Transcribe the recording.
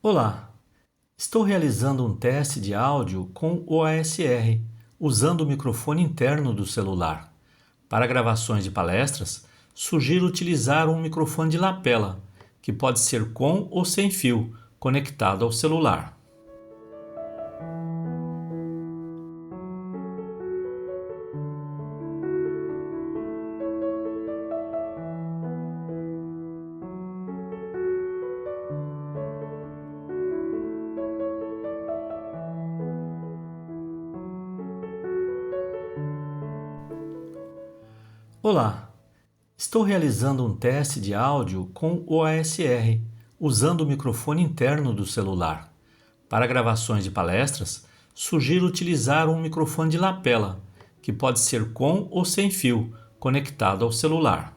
Olá, estou realizando um teste de áudio com o ASR, usando o microfone interno do celular. Para gravações de palestras, sugiro utilizar um microfone de lapela, que pode ser com ou sem fio, conectado ao celular. Olá, estou realizando um teste de áudio com o ASR, usando o microfone interno do celular. Para gravações de palestras, sugiro utilizar um microfone de lapela, que pode ser com ou sem fio, conectado ao celular.